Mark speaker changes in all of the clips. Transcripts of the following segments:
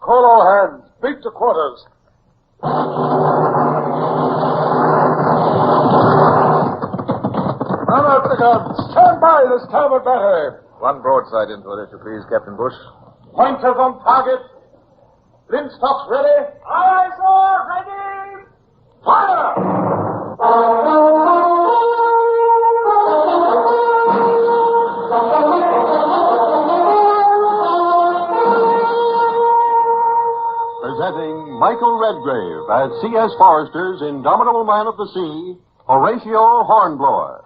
Speaker 1: Call all hands. Beat to quarters. Run out the guns. Stand by the starboard battery.
Speaker 2: One broadside into it, if you please, Captain Bush.
Speaker 1: Pointers on target. Linstocks ready. Aye, sir. Ready. Fire!
Speaker 3: Presenting Michael Redgrave as C.S. Forester's indomitable man of the sea, Horatio Hornblower.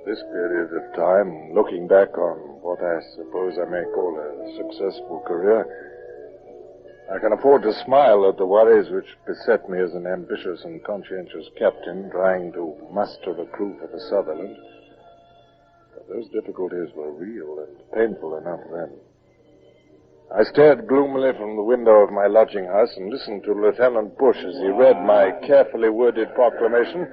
Speaker 4: This period of time, looking back on what I suppose I may call a successful career, I can afford to smile at the worries which beset me as an ambitious and conscientious captain trying to muster a crew for the Sutherland. But those difficulties were real and painful enough then. I stared gloomily from the window of my lodging house and listened to Lieutenant Bush as he read my carefully worded proclamation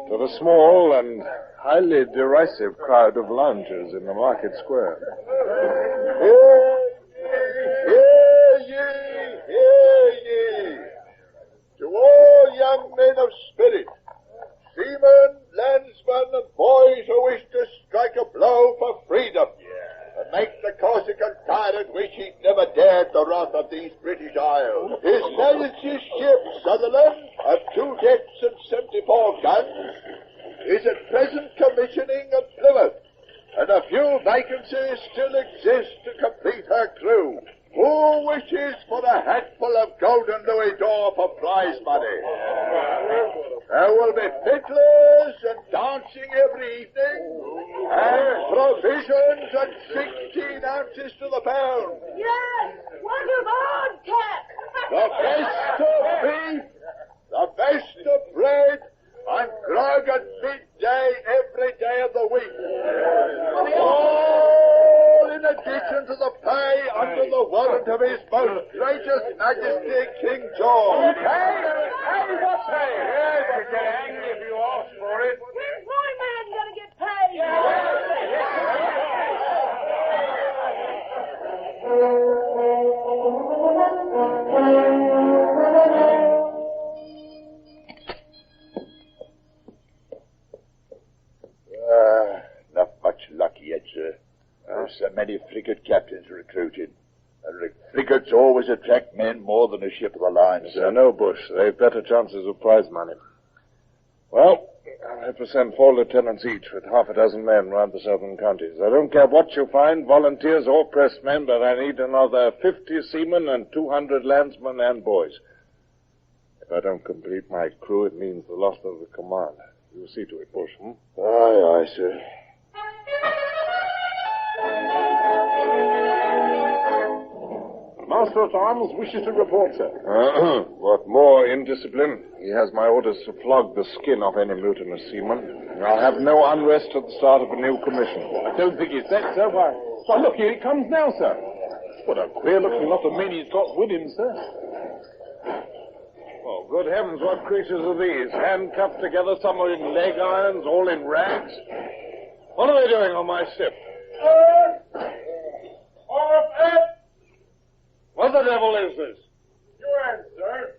Speaker 4: to the small and highly derisive crowd of loungers in the market square.
Speaker 5: Hear ye! To all young men of spirit, seamen, landsmen, and boys who wish to strike a blow for freedom, and make the Corsican tyrant wish he'd never dared the wrath of these British Isles. His Majesty's ship, Sutherland, of 2 decks and 74 guns, is at present commissioning at Plymouth, and a few vacancies still exist to complete her crew. Who wishes for a hatful of golden louis d'or for prize money? There will be fiddlers and dancing every evening, and provisions at 16 ounces to the pound.
Speaker 6: Yes, what of vodka?
Speaker 5: The best of beef, the best of bread, and grog at midday every day of the week. All in addition to the pay under the warrant of His Most Gracious Majesty King George.
Speaker 1: Hey, what pay? Yes, you get angry if you ask for it.
Speaker 6: Where's my man gonna get paid?
Speaker 5: Not much luck yet, sir. There's so many frigate captains recruited. And frigates always attract men more than a ship of the line, sir.
Speaker 4: No, Bush. They've better chances of prize money. Well, I'll have to send 4 lieutenants each with half a dozen men round the southern counties. I don't care what you find, volunteers or pressed men, but I need another 50 seamen and 200 landsmen and boys. If I don't complete my crew, it means the loss of the command. You'll see to it, Bush,
Speaker 5: Aye, aye, sir.
Speaker 1: Master at Arms wishes to report, sir.
Speaker 4: What more indiscipline? He has my orders to flog the skin off any mutinous seaman. I'll have no unrest at the start of a new commission.
Speaker 1: I don't think it's that, sir. Why, look, here he comes now, sir. What a queer-looking lot of men he's got with him, sir.
Speaker 4: Oh, good heavens, what creatures are these? Handcuffed together, some are in leg irons, all in rags. What are they doing on my ship? What's the devil is this?
Speaker 1: You answer.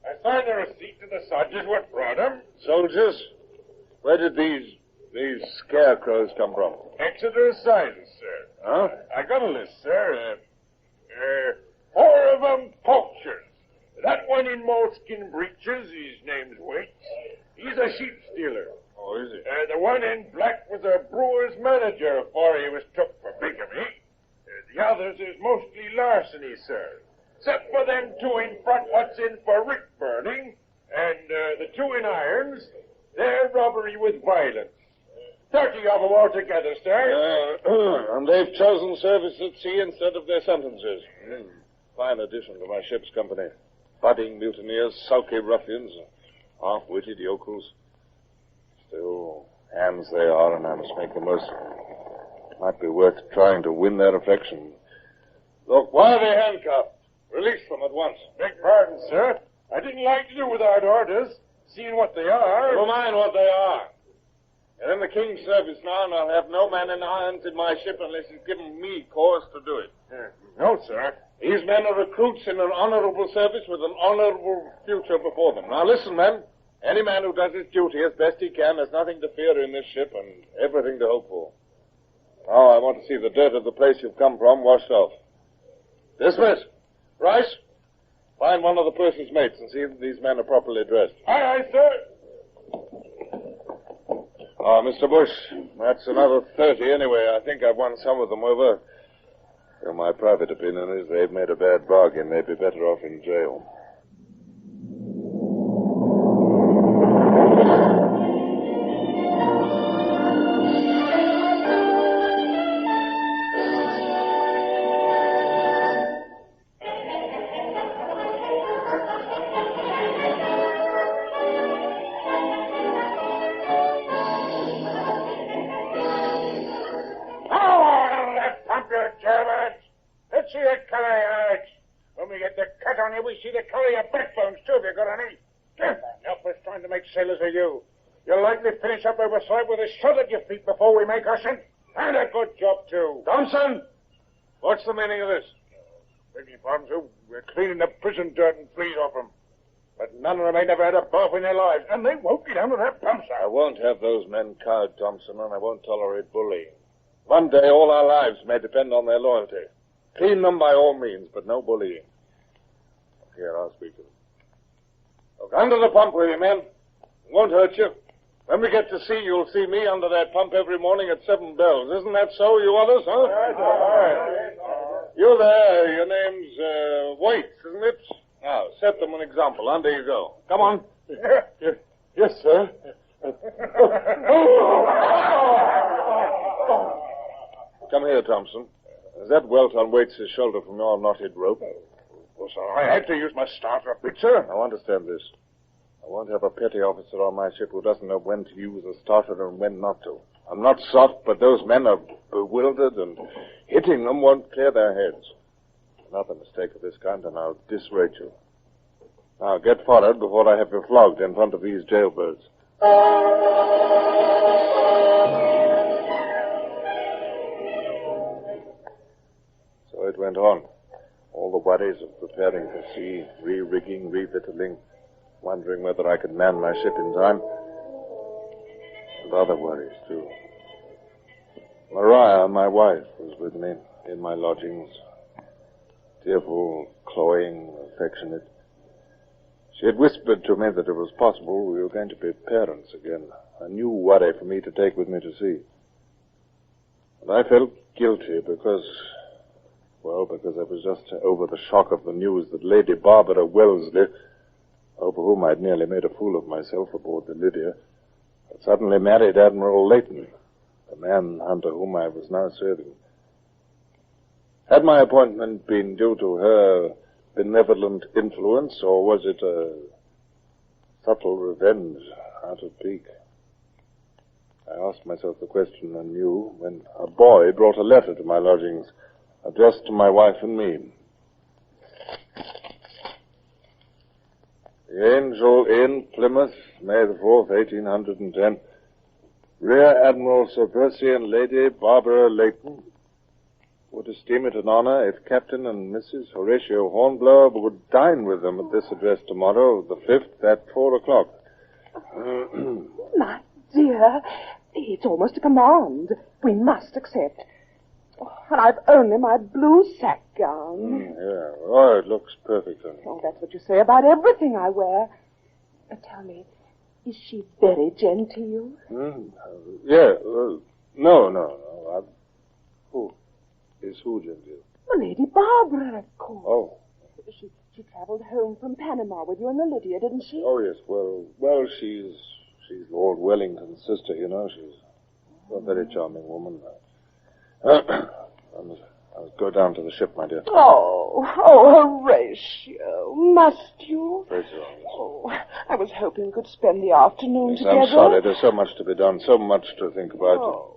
Speaker 1: I signed the receipt to the soldiers what brought them.
Speaker 4: Soldiers? Where did these scarecrows come from?
Speaker 1: Exeter Assizes, sir.
Speaker 4: Huh?
Speaker 1: I got a list, sir. 4 of them poachers. That one in moleskin breeches, his name's Waits. He's a sheep stealer.
Speaker 4: Oh, is he?
Speaker 1: The one in black was a brewer's manager before he was took for bigamy. The others is mostly larceny, sir. Except for them 2 in front what's in for rick burning, and the 2 in irons, they're robbery with violence. 30 of them altogether, sir.
Speaker 4: And they've chosen service at sea instead of their sentences. Fine addition to my ship's company. Budding mutineers, sulky ruffians, half-witted yokels. Still, hands they are, and I must make the most of them. Might be worth trying to win their affection. Look, why are they handcuffed? Release them at once.
Speaker 1: Beg pardon, sir. I didn't like to do without orders, seeing what they are.
Speaker 4: Never mind what they are. They're in the King's service now, and I'll have no man in irons in my ship unless he's given me cause to do it.
Speaker 1: No, sir.
Speaker 4: These men are recruits in an honorable service with an honorable future before them. Now listen, men. Any man who does his duty as best he can has nothing to fear in this ship and everything to hope for. Now I want to see the dirt of the place you've come from washed off. Dismiss. Rice, find one of the purser's mates and see that these men are properly dressed.
Speaker 1: Aye, sir.
Speaker 4: Mr. Bush, that's another 30 anyway. I think I've won some of them over. Well, my private opinion is they've made a bad bargain. They'd be better off in jail.
Speaker 1: Sailors are you. You'll likely finish up overside with a shot at your feet before we make us in. And a good job, too.
Speaker 4: Thompson! What's the meaning of this?
Speaker 1: Begging pardon, sir. We're cleaning the prison dirt and fleas off them. But none of them ain't never had a bath in their lives, and they won't get under that pump, sir.
Speaker 4: I won't have those men cowed, Thompson, and I won't tolerate bullying. One day all our lives may depend on their loyalty. Clean them by all means, but no bullying. Here, I'll speak to them. Look, under the pump with you, men. It won't hurt you. When we get to sea, you'll see me under that pump every morning at 7 bells. Isn't that so, you others, huh?
Speaker 1: Right.
Speaker 4: You there, your name's, Waits, isn't it? Now, set them an example. Under you go. Come on.
Speaker 1: Yes, sir.
Speaker 4: Come here, Thompson. Is that welt on Waits' shoulder from your knotted rope?
Speaker 1: Well, sir, I had to use my starter bit, sir.
Speaker 4: Now, understand this. I won't have a petty officer on my ship who doesn't know when to use a starter and when not to. I'm not soft, but those men are bewildered, and hitting them won't clear their heads. Another mistake of this kind, and I'll disrate you. Now, get forward before I have you flogged in front of these jailbirds. So it went on. All the worries of preparing for sea, re-rigging, revictualling, wondering whether I could man my ship in time. And other worries, too. Maria, my wife, was with me in my lodgings. Tearful, cloying, affectionate. She had whispered to me that it was possible we were going to be parents again. A new worry for me to take with me to sea. And I felt guilty because I was just over the shock of the news that Lady Barbara Wellesley, over whom I'd nearly made a fool of myself aboard the Lydia, had suddenly married Admiral Leighton, the man under whom I was now serving. Had my appointment been due to her benevolent influence, or was it a subtle revenge out of pique? I asked myself the question anew when a boy brought a letter to my lodgings, addressed to my wife and me. The Angel Inn, Plymouth, May the 4th, 1810. Rear Admiral Sir Percy and Lady Barbara Leighton. Would esteem it an honor if Captain and Mrs. Horatio Hornblower would dine with them at this address tomorrow, the 5th, at 4 o'clock.
Speaker 7: My dear, it's almost a command. We must accept. Oh, and I've only my blue sack gown.
Speaker 4: Yeah. Oh, it looks perfect on you.
Speaker 7: Oh, that's what you say about everything I wear. Tell me, is she very genteel?
Speaker 4: Yeah. No. Who genteel?
Speaker 7: Well, Lady Barbara, of course.
Speaker 4: Oh.
Speaker 7: She traveled home from Panama with you and the Lydia, didn't she?
Speaker 4: Oh, yes. Well, she's Lord Wellington's sister, you know. She's a very charming woman. I must go down to the ship, my dear.
Speaker 7: Oh, Horatio, must you?
Speaker 4: Very sorry.
Speaker 7: Oh, I was hoping we could spend the afternoon together.
Speaker 4: I'm sorry. There's so much to be done, so much to think about.
Speaker 7: Oh.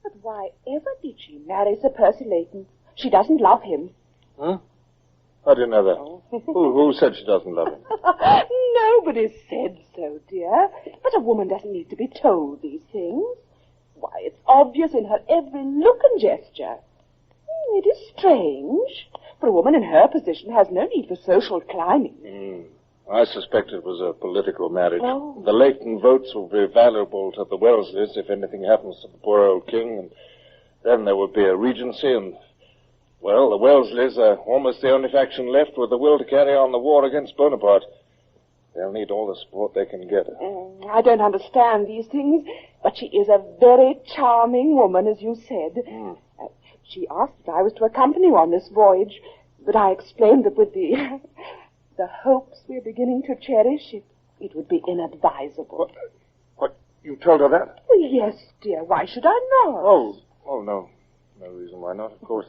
Speaker 7: But why ever did she marry Sir Percy Leighton? She doesn't love him.
Speaker 4: Huh? I didn't know that.
Speaker 7: Oh.
Speaker 4: Who said she doesn't love him?
Speaker 7: Nobody said so, dear. But a woman doesn't need to be told these things. Why, it's obvious in her every look and gesture. It is strange, for a woman in her position has no need for social climbing.
Speaker 4: I suspect it was a political marriage.
Speaker 7: Oh.
Speaker 4: The Leighton votes will be valuable to the Wellesleys if anything happens to the poor old king, and then there will be a regency, and, well, the Wellesleys are almost the only faction left with the will to carry on the war against Bonaparte. They'll need all the support they can get.
Speaker 7: I don't understand these things, but she is a very charming woman, as you said. She asked if I was to accompany you on this voyage, but I explained that with the hopes we're beginning to cherish, it would be inadvisable.
Speaker 4: What? You told her that?
Speaker 7: Well, yes, dear. Why should I not?
Speaker 4: Oh, no. No reason why not. Of course,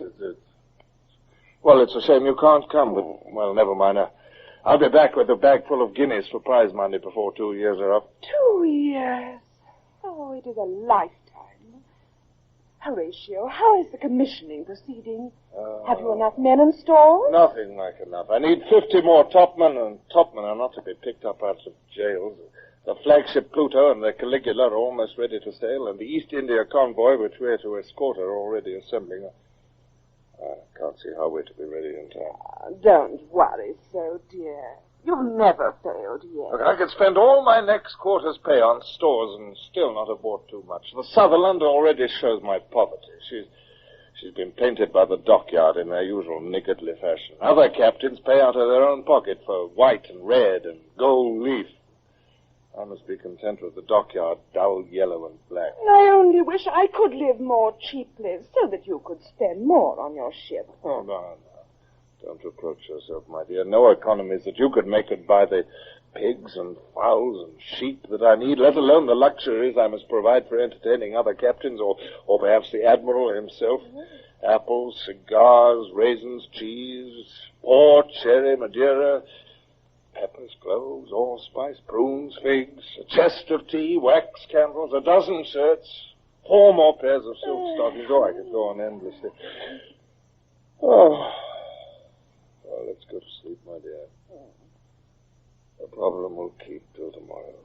Speaker 4: well, it's a shame you can't come, but, well, never mind. I'll be back with a bag full of guineas for prize money before 2 years are up.
Speaker 7: 2 years? Oh, it is a lifetime. Horatio, how is the commissioning proceeding? Have you enough men and stores?
Speaker 4: Nothing like enough. I need 50 more topmen, and topmen are not to be picked up out of jails. The flagship Pluto and the Caligula are almost ready to sail, and the East India convoy, which we're to escort, are already assembling. I can't see how we're to be ready in time.
Speaker 7: Don't worry so, dear. You've never failed yet.
Speaker 4: Look, I could spend all my next quarter's pay on stores and still not have bought too much. The Sutherland already shows my poverty. She's been painted by the dockyard in their usual niggardly fashion. Other captains pay out of their own pocket for white and red and gold leaf. I must be content with the dockyard, dull yellow and black.
Speaker 7: I only wish I could live more cheaply so that you could spend more on your ship.
Speaker 4: Oh, no. Don't reproach yourself, my dear. No economies that you could make could buy the pigs and fowls and sheep that I need, let alone the luxuries I must provide for entertaining other captains or perhaps the Admiral himself. Apples, cigars, raisins, cheese, port, sherry, Madeira, peppers, cloves, allspice, prunes, figs, a chest of tea, wax candles, a dozen shirts, 4 more pairs of silk stockings. Oh, I could go on endlessly. Oh, well, let's go to sleep, my dear. The problem will keep till tomorrow.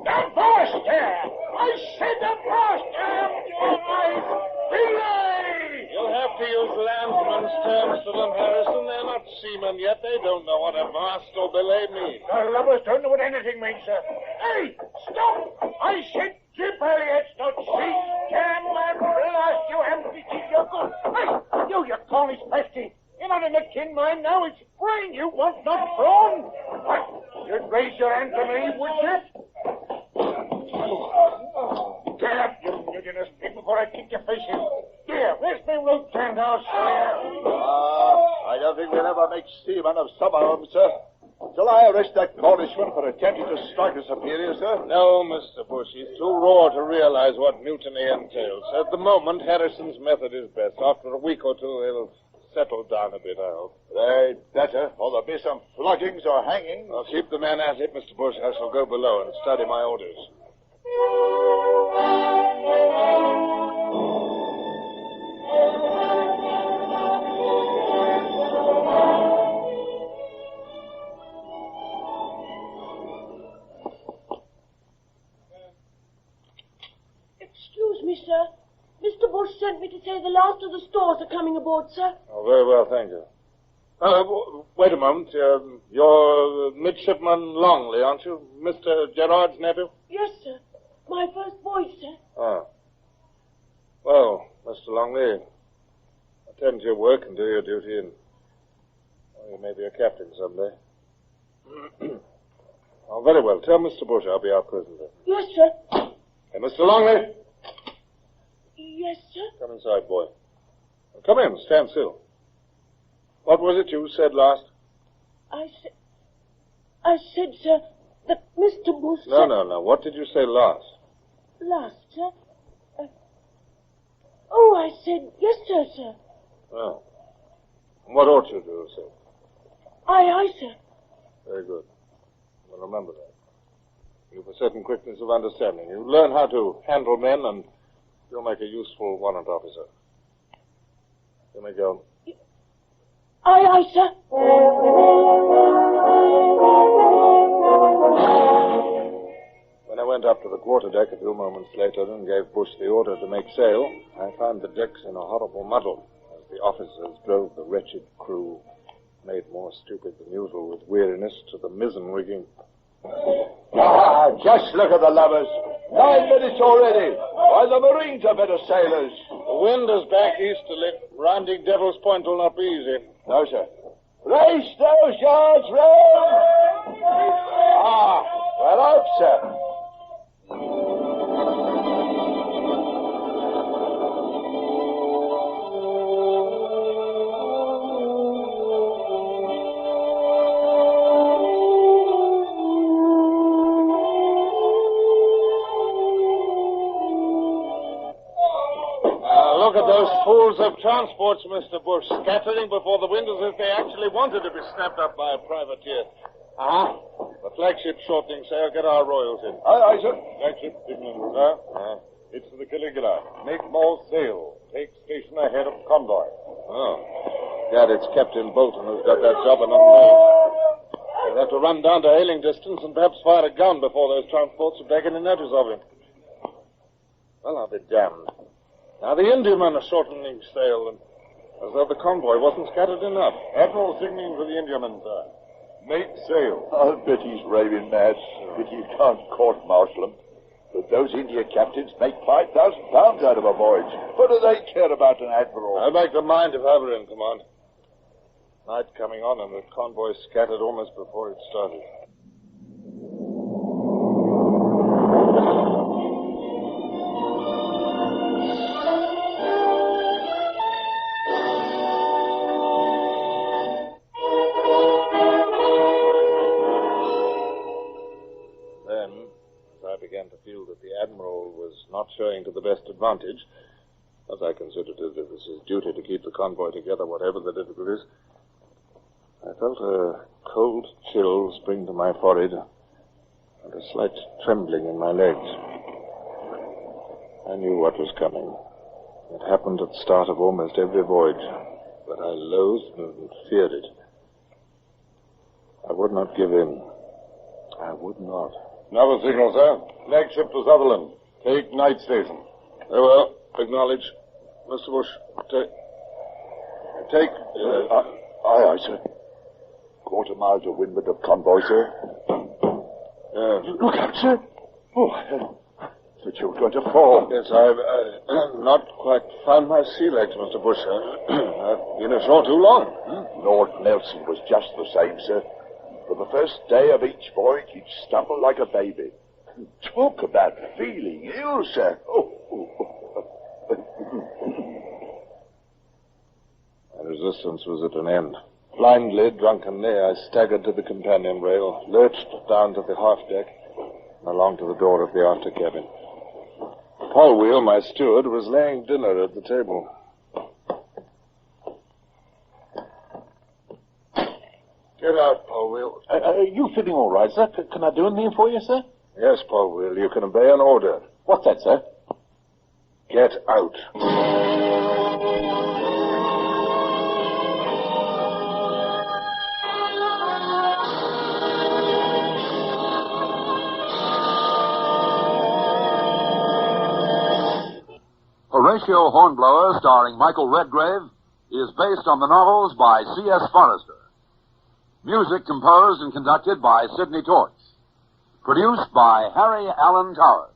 Speaker 1: Down fast there! I said down fast there! Your eyes! Belay!
Speaker 8: You'll have to use landsman's terms to them, Harrison. They're not seamen yet. They don't know what a mast or belay means.
Speaker 1: The lubbers don't know what anything means, sir. Hey! Stop! I said jib Elliot's not sea. Damn my blast, you empty cheek, you're good. Hey! You Cornish pesty! You're not in the tin mine now. It's brain you want, not brawn. What? You'd raise your hand to me, would you? Get up, you mutinous pig, before I kick your face in. Here, where's my rope turnhouse?
Speaker 5: I don't think we'll ever make seamen of some of them, sir. Shall I arrest that Cornishman for attempting to strike a superior, sir?
Speaker 8: No, Mr. Bush. He's too raw to realize what mutiny entails. At the moment, Harrison's method is best. After a week or two, he'll settle down a bit, I hope.
Speaker 5: They'd better, or there'll be some floggings or hangings.
Speaker 8: I'll keep the men at it, Mr. Bush. I shall go below and study my orders.
Speaker 6: Excuse me, sir. Mr. Bush sent me to say the last of the stores are coming aboard, sir.
Speaker 8: Oh, very well, thank you. Wait a moment. You're midshipman Longley, aren't you? Mr. Gerard's nephew?
Speaker 6: Yes, sir. My first boy, sir.
Speaker 8: Ah. Well, Mr. Longley, attend to your work and do your duty, and you may be a captain someday. Oh, very well. Tell Mr. Bush I'll be out presently.
Speaker 6: Yes, sir.
Speaker 8: Hey, Mr. Longley.
Speaker 6: Yes, sir.
Speaker 8: Come inside, boy. Come in. Stand still. What was it you said last?
Speaker 6: I said, sir, that Mr. Bush...
Speaker 8: No. What did you say last?
Speaker 6: Last, sir? I said, yes, sir.
Speaker 8: Oh. What ought you to have said?
Speaker 6: Aye, sir.
Speaker 8: Very good. Well, remember that. You've a certain quickness of understanding. You learn how to handle men, and you'll make a useful warrant officer. You may go.
Speaker 6: Aye, sir.
Speaker 8: When I went up to the quarterdeck a few moments later and gave Bush the order to make sail, I found the decks in a horrible muddle as the officers drove the wretched crew, made more stupid than usual with weariness, to the mizzen rigging.
Speaker 5: Just look at the lovers. 9 minutes already. Why, the Marines are better sailors.
Speaker 8: The wind is back easterly. Rounding Devil's Point will not be easy.
Speaker 5: No, sir. Race those yards round. Well out, sir.
Speaker 8: Look at those fools of transports, Mr. Bush, scattering before the wind as if they actually wanted to be snapped up by a privateer. The flagship shortening sail. Get our royals in.
Speaker 5: Aye, sir.
Speaker 1: Flagship signal, sir. It's the Caligula. Make more sail. Take station ahead of convoy.
Speaker 8: Oh. Glad it's Captain Bolton who's got that job and not me. We'll have to run down to hailing distance and perhaps fire a gun before those transports have taken any notice of him. Well, I'll be damned. Now, the Indiamen are shortening sail, and as though the convoy wasn't scattered enough.
Speaker 1: Admiral signaling for the Indiamen, sir. Make sail.
Speaker 5: I'll bet he's raving mad. But you can't court-martial them. But those India captains make £5,000 out of a voyage. What do they care about an admiral?
Speaker 8: I'd make them mind if I were in command. Night coming on, and the convoy scattered almost before it started. Not showing to the best advantage, as I considered it was his duty to keep the convoy together, whatever the difficulties. I felt a cold chill spring to my forehead and a slight trembling in my legs. I knew what was coming. It happened at the start of almost every voyage, but I loathed and feared it. I would not give in. I would not.
Speaker 1: Another signal, sir. Flagship to Sutherland. Take night station.
Speaker 8: Very well. Acknowledge. Mr. Bush, take...
Speaker 5: Aye, sir. Quarter mile to windward of convoy, sir. Look out, sir. Oh, thought you were going to fall.
Speaker 8: Yes, I've not quite found my sea legs, Mr. Bush. I've been ashore too long.
Speaker 5: Lord Nelson was just the same, sir. For the first day of each voyage, he'd stumble like a baby. Talk about feeling ill, sir.
Speaker 8: My resistance was at an end.
Speaker 4: Blindly, drunkenly, I staggered to the companion rail, lurched down to the half-deck, and along to the door of the after cabin. Paul Wheel, my steward, was laying dinner at the table. Get out, Paul Wheel.
Speaker 8: Are you feeling all right, sir? Can I do anything for you, sir?
Speaker 4: Yes, Paul Wheel, you can obey an order.
Speaker 8: What's that, sir?
Speaker 4: Get out.
Speaker 3: Horatio Hornblower, starring Michael Redgrave, is based on the novels by C.S. Forester. Music composed and conducted by Sidney Torch. Produced by Harry Allen Towers.